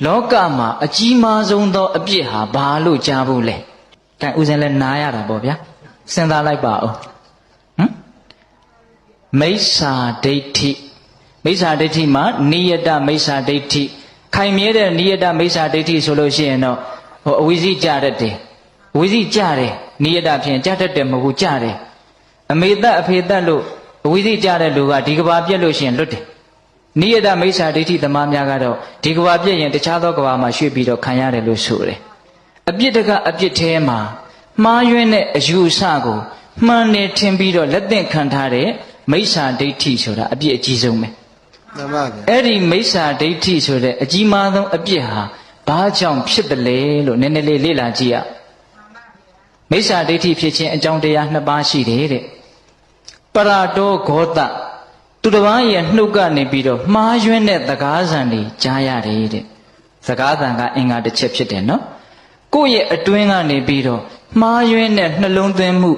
လောကမှာအကြီးမားဆုံးသောအပြစ်ဟာဘာလို့ကြားဖို့လဲ။ကဲဦးဇင်းလည်းနားရတာပေါ့ဗျာ။စဉ်းစားလိုက်ပါဦး။မိစ္ဆာဒိဋ္ဌိမိစ္ဆာဒိဋ္ဌိမှာနိယတမိစ္ဆာဒိဋ္ဌိခိုင်မြဲတဲ့နိယတမိစ္ဆာဒိဋ္ဌိဆိုလို့ရှိရင်တော့အဝိဇ္ဇိကြတတ်တယ်။အဝိဇ္ဇိကြတယ်နိယတဖြင့်ကြတတ်တယ်မဟုတ်ဘူးကြတယ်။အမေသက်အဖေသက်လို့အဝိဇ္ဇိကြတဲ့လူကဒီကဘာပြက်လို့ရှိရင်လွတ်တယ်။နိယတမိစ္ဆာဒိဋ္ဌိသမားများကတော့ဒီကဘာပြက်ရင်တခြားသောကဘာမှာရွှေ့ပြီးတော့ခံရတယ်လို့ဆိုတယ်။အပြစ်တကအပြစ်ထဲမှာမှားယွင်းတဲ့အယူအဆကိုမှန်နေထင်ပြီးတော့လက်သင့်ခံထားတဲ့မိစ္ဆာဒိဋ္ဌိဆိုတာအပြစ်အကြီးဆုံးပဲ။မှန်ပါဗျာ။အဲ့ဒီမိစ္ဆာဒိဋ္ဌိဆိုတဲ့အကြီးမားဆုံးအပြစ်ဟာဘာကြောင့်ဖြစ်တယ်လဲလို့နည်းနည်းလေးလေ့လာကြည့်ရ။မိစ္ဆာဒိဋ္ဌိဖြစ်ခြင်းအကြောင်းတရားနှစ်ပါးရှိတယ်တဲ့။ပရတောဂောတသူတစ်ပါးရဲ့နှုတ်ကနေပြီးတော့မှားယွင်းတဲ့သကားဆံတွေကြားရတယ်တဲ့။သကားဆံကအင်္ဂါတစ်ချက်ဖြစ်တယ်နော်။ကိုယ့်ရဲ့အတွင်းကနေပြီးတော့မှားယွင်းတဲ့နှလုံးသွင်းမှု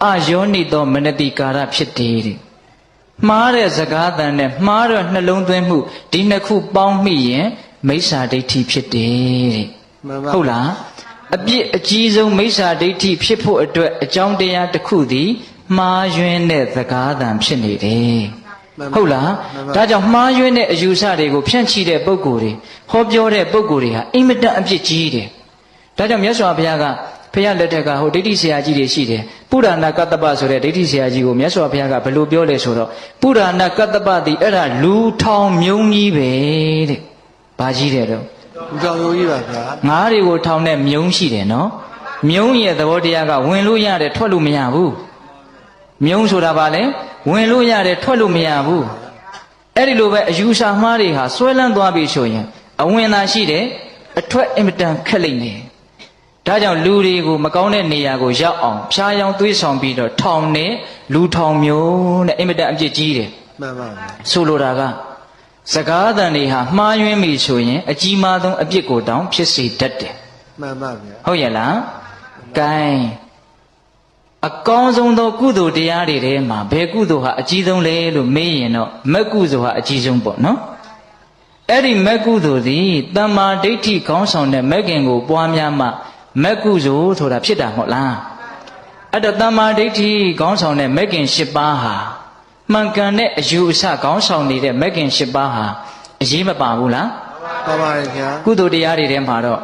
အယောနိသောမနတိကာရဖြစ်တယ်တဲ့။မှားတဲ့စကားသံနဲ့မှားတဲ့နှလုံးသွင်းမှုဒီနှစ်ခုပေါင်းမိရင်မိစ္ဆာဒိဋ္ဌိဖြစ်တယ်တဲ့။ဟုတ်လား။အပြစ်အကြီးဆုံးမိစ္ဆာဒိဋ္ဌိဖြစ်ဖို့အတွက်အကြောင်းတရားတစ်ခုသည်မှားယွင်းတဲ့စကားသံဖြစ်နေတယ်။ဟုတ်လား။ဒါကြောင့်မှားယွင်းတဲ့အယူဆတွေကိုဖြန့်ချိတဲ့ပုဂ္ဂိုလ်တွေဟောပြောတဲ့ပုဂ္ဂိုလ်တွေဟာအင်မတန်အပြစ်ကြီးတယ်။ဒါကြောင့်မြတ်စွာဘုရားကဖခင်လက်ထက်ကဟိုဒိဋ္ဌိဆရာကြီးတွေရှိတယ်ပုရဏကတ္တပဆိုတဲ့ဒိဋ္ဌိဆရာကြီးကိုမြတ်စွာဘုရားကဘယ်လိုပြောလဲဆိုတော့ပုရဏကတ္တပသည်အဲ့ဒါလူထောင်မြုံကြီးပဲတဲ့။ဘာကြီးတယ်တော့လူထောင်မြုံကြီးပါဗျာ။ငါးတွေကိုထောင်တဲ့မြုံရှိတယ်နော်။မြုံရဲ့သဘောတရားကဝင်လို့ရတယ်ထွက်လို့မရဘူး။မြုံဆိုတာဘာလဲဝင်လို့ရတယ်ထွက်လို့မရဘူး။အဲ့ဒီလိုပဲအယူဆမှားတွေဟာဆွဲလန်းသွားပြီဆိုရင်အဝင်သာရှိတယ်အထွက်အင်မတန်ခက်လိမ့်မယ်။ဒါကြောင့်လူတွေကိုမကောင်းတဲ့နေရာကိုရောက်အောင်ဖျားယောင်းသွေးဆောင်ပြီးတော့ထောင်နဲ့လူထောင်မျိုးနဲ့အင်မတန်အပြစ်ကြီးတယ်။မှန်ပါဗျာ။ဆိုလိုတာကစကားသံတွေဟာမှားယွင်းပြီဆိုရင်အကြီးမားဆုံးအပြစ်ကိုတောင်ဖြစ်စေတတ်တယ်။မှန်ပါဗျာ။ဟုတ်ရဲ့လား။ gain အကောင်းဆုံးသောကုသိုလ်တရားတွေထဲမှာဘယ်ကုသိုလ်ဟာအကြီးဆုံးလဲလို့မေးရင်တော့မက်ကုသိုလ်ဟာအကြီးဆုံးပေါ့နော်။အဲ့ဒီမက်ကုသိုလ်သည်တမ္မာဒိဋ္ဌိခေါင်းဆောင်တဲ့မက်ခင်ကိုပွားများမှမက်ကုသိုလ်ဆိုတာဖြစ်တာမဟုတ်လားအဲ့တော့တမ္မာဒိဋ္ဌိခေါင်းဆောင်တဲ့မက်ခင်၈ပါးဟာမှန်ကန်တဲ့အယူအဆခေါင်းဆောင်နေတဲ့မက်ခင်၈ပါးဟာအရေးမပါဘူးလားပါပါတယ်ခင်ဗျာကုသိုလ်တရားတွေထဲမှာတော့